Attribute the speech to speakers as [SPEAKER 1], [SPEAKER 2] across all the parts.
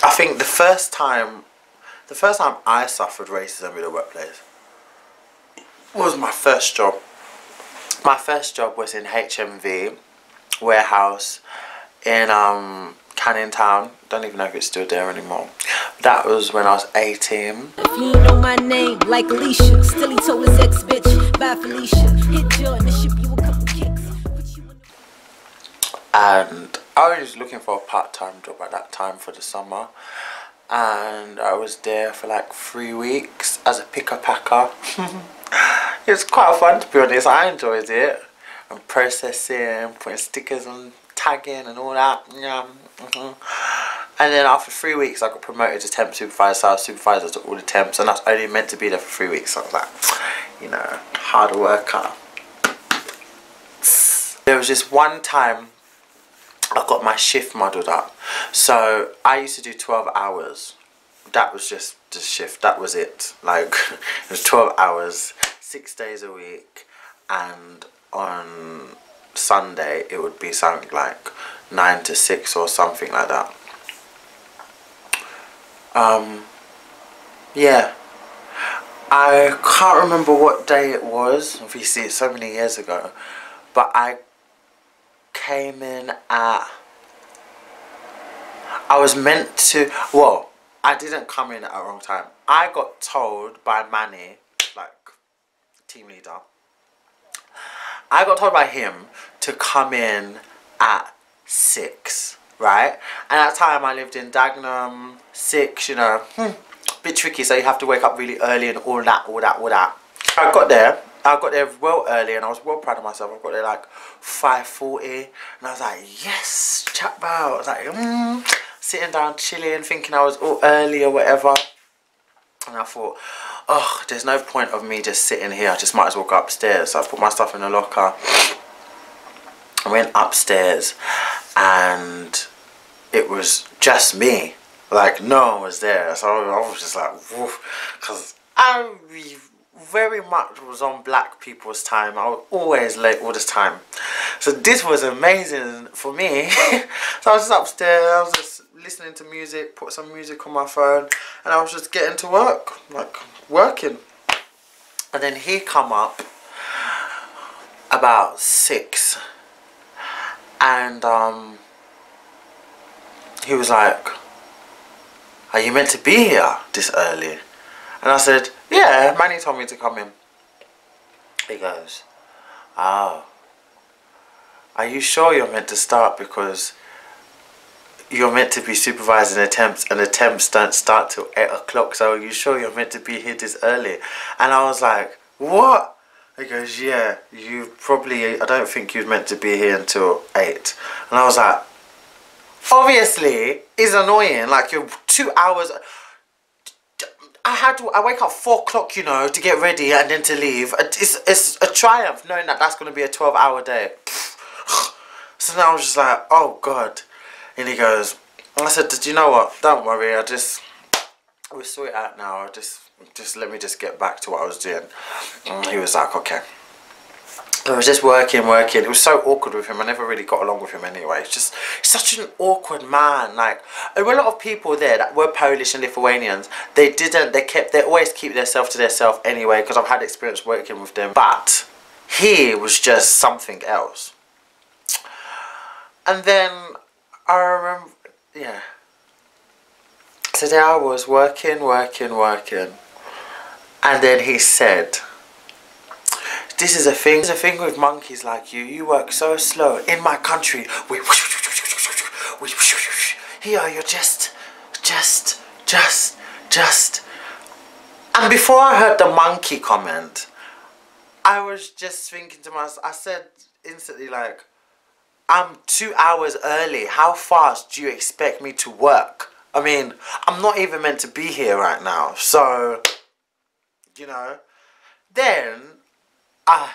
[SPEAKER 1] I think the first time I suffered racism in the workplace was my first job. My first job was in HMV warehouse in Canning Town. Don't even know if it's still there anymore. That was when I was 18.
[SPEAKER 2] If you know my name, like Alicia, still he told his ex bitch, bye Felicia. Hit you and ship you a couple kicks.
[SPEAKER 1] And I was looking for a part-time job at that time for the summer. And I was there for like 3 weeks as a picker-packer. It was quite fun, to be honest. I enjoyed it. And processing, putting stickers on, tagging and all that. Yeah. And then after 3 weeks I got promoted to temp supervisor, so I was supervisor to all the temps, and I was only meant to be there for 3 weeks. So I was like, you know, hard worker. There was just one time I got my shift muddled up. So I used to do 12 hours. That was just the shift, that was it. Like, it was 12 hours, 6 days a week, and on Sunday it would be something like 9 to 6 or something like that. Yeah, I can't remember what day it was, obviously it's so many years ago, but I came in at, I was meant to, well, I didn't come in at the wrong time. I got told by Manny, like team leader, I got told by him to come in at 6, right? And at the time I lived in Dagenham. 6, you know, bit tricky, so you have to wake up really early and all that. I got there well early, and I was well proud of myself. I got there like 5:40, and I was like, yes, chat bow. I was like, sitting down, chilling, thinking I was all early or whatever. And I thought, oh, there's no point of me just sitting here. I just might as well go upstairs. So I put my stuff in the locker. I went upstairs, and it was just me. Like, no one was there. So I was just like, woof. Because I very much was on black people's time. I was always late all this time. So this was amazing for me. So I was just upstairs, I was just listening to music, put some music on my phone, and I was just getting to work, like working. And then he come up about 6, and he was like, are you meant to be here this early? And I said, yeah, Manny told me to come in. He goes, oh, are you sure you're meant to start, because you're meant to be supervising attempts, and attempts don't start till 8 o'clock, so are you sure you're meant to be here this early? And I was like, what? He goes, yeah, you probably, I don't think you're meant to be here until 8. And I was like, obviously, it's annoying, like you're 2 hours. I wake up 4 o'clock, you know, to get ready and then to leave. It's a triumph knowing that that's going to be a 12-hour day. So now I was just like, oh God. And he goes, and I said, you know what, don't worry, we'll sort it out now. Just let me just get back to what I was doing. And he was like, okay. I was just working. It was so awkward with him. I never really got along with him anyway. It's just such an awkward man. Like, there were a lot of people there that were Polish and Lithuanians. They always keep themselves to themselves anyway, because I've had experience working with them. But he was just something else. And then I remember, yeah. Today I was working. And then he said, this is a thing with monkeys like you. You work so slow. In my country, here you're just. And before I heard the monkey comment, I was just thinking to myself, I said instantly, like, I'm 2 hours early. How fast do you expect me to work? I mean, I'm not even meant to be here right now. So, you know, then I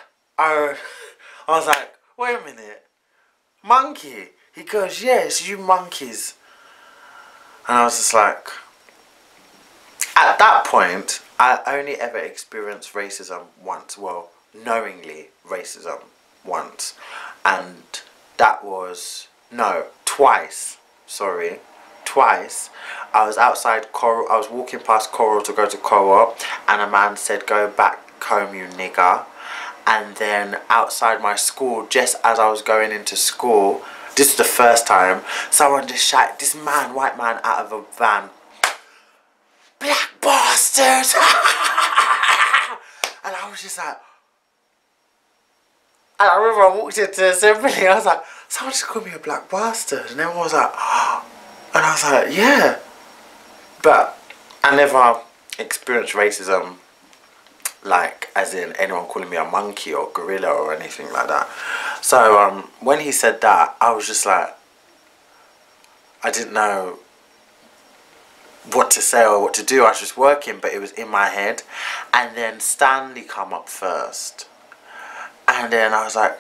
[SPEAKER 1] was like, wait a minute, monkey? He goes, yes, you monkeys. And I was just like, at that point, I only ever experienced racism once. Well, knowingly racism once. And that was, no, twice, sorry. twice. I was outside Coral, I was walking past Coral to go to Co-op, and a man said, "Go back home, you nigger." And then outside my school, just as I was going into school, this is the first time, someone just shouted, this man, white man, out of a van, "Black bastard!" And I was just like, and I remember I walked into the assembly, I was like, someone just called me a black bastard, and everyone was like, oh. And I was like, yeah. But I never experienced racism, like as in anyone calling me a monkey or gorilla or anything like that. So when he said that, I was just like, I didn't know what to say or what to do. I was just working, but it was in my head. And then Stanley come up first, and then I was like,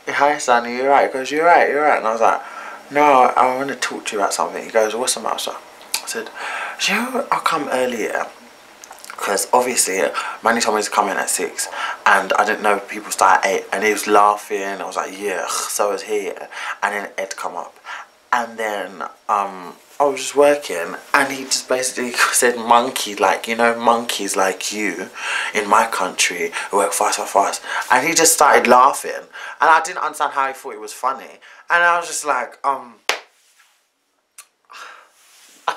[SPEAKER 1] "Hi Stanley, you right?" He goes, "You're right, you're right." And I was like, "No, I want to talk to you about something." He goes, "What's the matter?" I said, "Do you know, I'll come earlier because obviously Manny told me to come in at 6 and I didn't know people start at 8." And he was laughing. I was like, "Yeah, so was he." And then Ed come up, and then I was just working, and he just basically said monkey, like, you know, monkeys like you in my country who work fast. And he just started laughing, and I didn't understand how he thought it was funny. And I was just like, I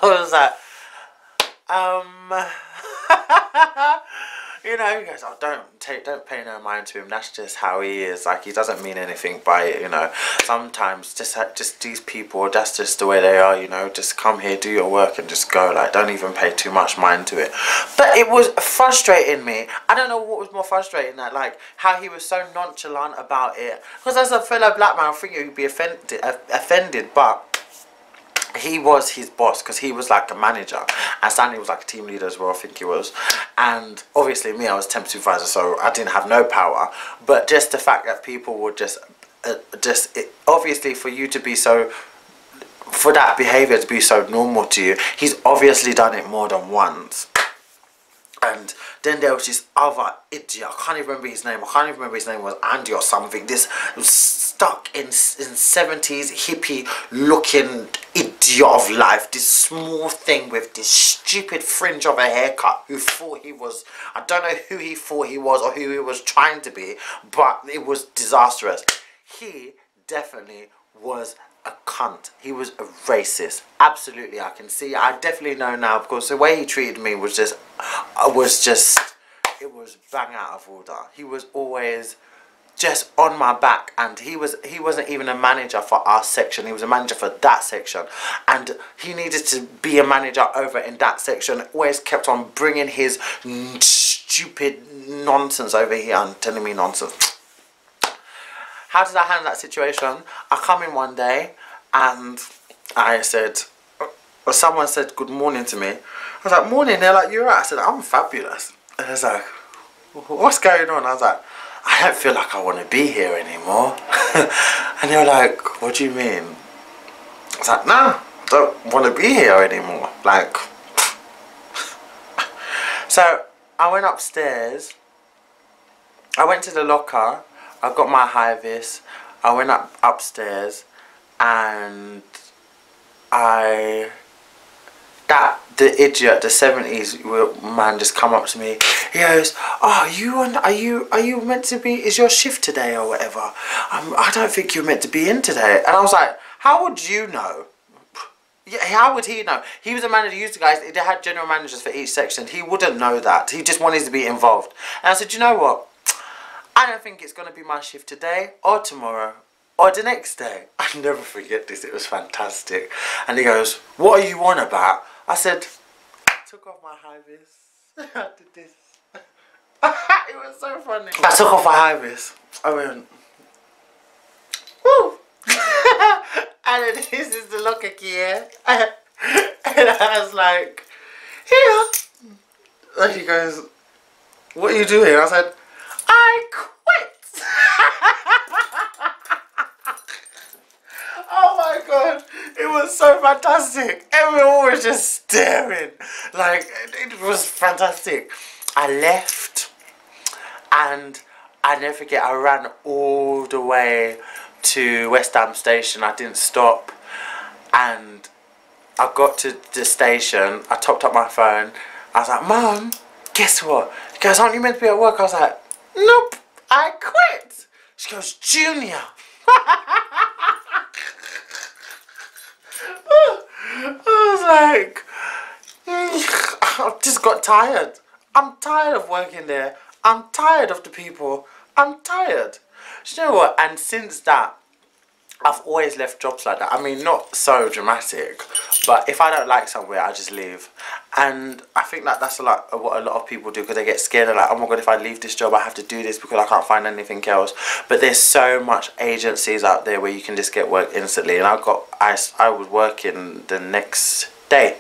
[SPEAKER 1] was like, you know, he goes, "Oh, don't pay no mind to him. That's just how he is. Like, he doesn't mean anything by it, you know. Sometimes just these people, that's just the way they are, you know. Just come here, do your work, and just go. Like, don't even pay too much mind to it." But it was frustrating me. I don't know what was more frustrating, that like how he was so nonchalant about it. Because as a fellow black man, I think you'd be offended, but he was his boss, because he was like a manager, and Stanley was like a team leader as well, I think he was. And obviously me, I was temp supervisor, so I didn't have no power. But just the fact that people would obviously for you to be so, for that behaviour to be so normal to you, he's obviously done it more than once. And then there was this other idiot, I can't even remember his name, was Andy or something, this stuck in 70s hippie looking idiot of life, this small thing with this stupid fringe of a haircut, who thought he was, I don't know who he thought he was or who he was trying to be, but it was disastrous. He definitely was a cunt. He was a racist. Absolutely, I can see. I definitely know now, because the way he treated me was just, it was bang out of order. He was always just on my back, and he wasn't even a manager for our section. He was a manager for that section, and he needed to be a manager over in that section. Always kept on bringing his stupid nonsense over here and telling me nonsense. How did I handle that situation? I come in one day and I said, or someone said good morning to me. I was like, "Morning." They're like, "You're right." I said, "I'm fabulous." And I was like, "What's going on?" I was like, "I don't feel like I want to be here anymore." And they were like, "What do you mean?" I was like, "Nah, I don't want to be here anymore." Like, so I went upstairs. I went to the locker. I got my high vis. I went upstairs, and the idiot, the 70s man, just come up to me. He goes, "Oh, are you meant to be? Is your shift today or whatever? I don't think you're meant to be in today." And I was like, "How would you know?" Yeah, how would he know? He was a manager. Used to guys. They had general managers for each section. He wouldn't know that. He just wanted to be involved. And I said, "You know what? I don't think it's going to be my shift today or tomorrow or the next day." I'll never forget this. It was fantastic. And he goes, "What are you on about?" I said, "I took off my high vis." I did this. It was so funny. I took off my high vis. I went, "Woo!" And then this is the locker key here. And I was like, "Here." And he goes, "What are you doing?" I said, "I quit." Oh my god, it was so fantastic. Everyone was just staring. Like, it was fantastic. I left, and I never forget, I ran all the way to West Ham Station. I didn't stop, and I got to the station, I topped up my phone, I was like, Mum, guess what? She goes, aren't you meant to be at work? I was like, nope, I quit. She goes, Junior. I was like, I just got tired. I'm tired of working there. I'm tired of the people. I'm tired. Do you know what? And since that, I've always left jobs like that. I mean, not so dramatic, but if I don't like somewhere, I just leave. And I think that that's what a lot of people do, because they get scared. They're like, oh my God, if I leave this job, I have to do this because I can't find anything else. But there's so much agencies out there where you can just get work instantly. And I was working the next day.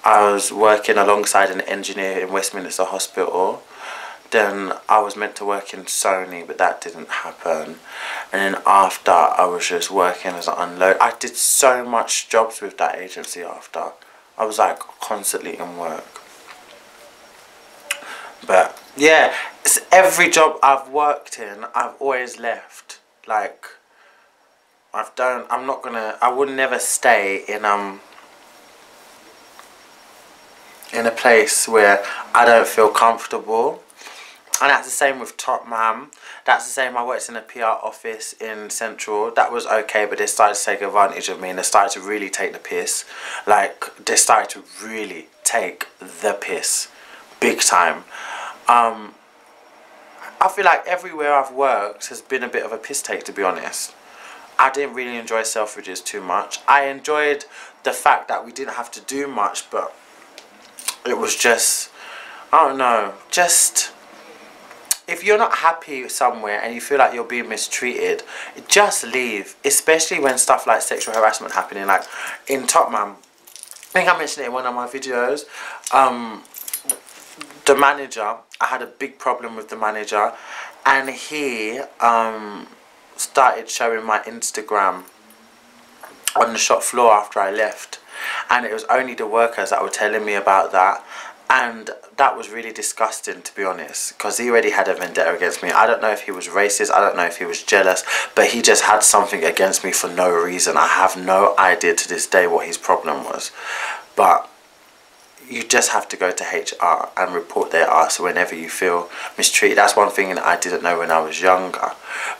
[SPEAKER 1] I was working alongside an engineer in Westminster Hospital. Then I was meant to work in Sony, but that didn't happen. And then after, I was just working as an unload. I did so much jobs with that agency after. I was like constantly in work. But yeah, it's every job I've worked in, I've always left. Like, I would never stay in a place where I don't feel comfortable. And that's the same with Tottenham. That's the same, I worked in a PR office in Central. That was okay, but they started to take advantage of me and they started to really take the piss. Like, they started to really take the piss. Big time. I feel like everywhere I've worked has been a bit of a piss take, to be honest. I didn't really enjoy Selfridges too much. I enjoyed the fact that we didn't have to do much, but it was just, I don't know, just... If you're not happy somewhere and you feel like you're being mistreated, just leave. Especially when stuff like sexual harassment happening. Like in Tottenham, I think I mentioned it in one of my videos. The manager, I had a big problem with the manager, and he started showing my Instagram on the shop floor after I left. And it was only the workers that were telling me about that. And that was really disgusting, to be honest, because he already had a vendetta against me. I don't know if he was racist, I don't know if he was jealous, but he just had something against me for no reason. I have no idea to this day what his problem was. But you just have to go to HR and report their ass whenever you feel mistreated. That's one thing that I didn't know when I was younger,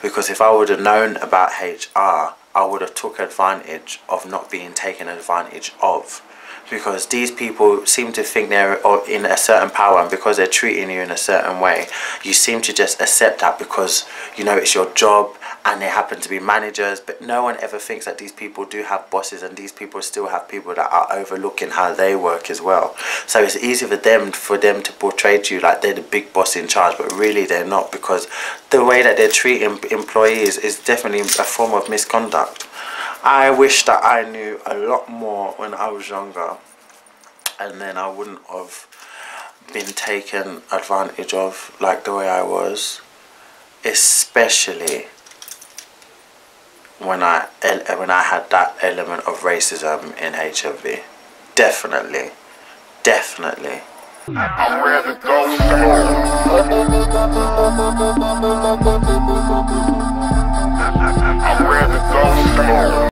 [SPEAKER 1] because if I would have known about HR, I would have took advantage of not being taken advantage of. Because these people seem to think they're in a certain power, and because they're treating you in a certain way, you seem to just accept that because, you know, it's your job and they happen to be managers. But no one ever thinks that these people do have bosses, and these people still have people that are overlooking how they work as well. So it's easy for them to portray to you like they're the big boss in charge, but really they're not, because the way that they're treating employees is definitely a form of misconduct. I wish that I knew a lot more when I was younger, and then I wouldn't have been taken advantage of like the way I was, especially when I had that element of racism in HMV. Definitely. I'm ready to go. I'm ready to go.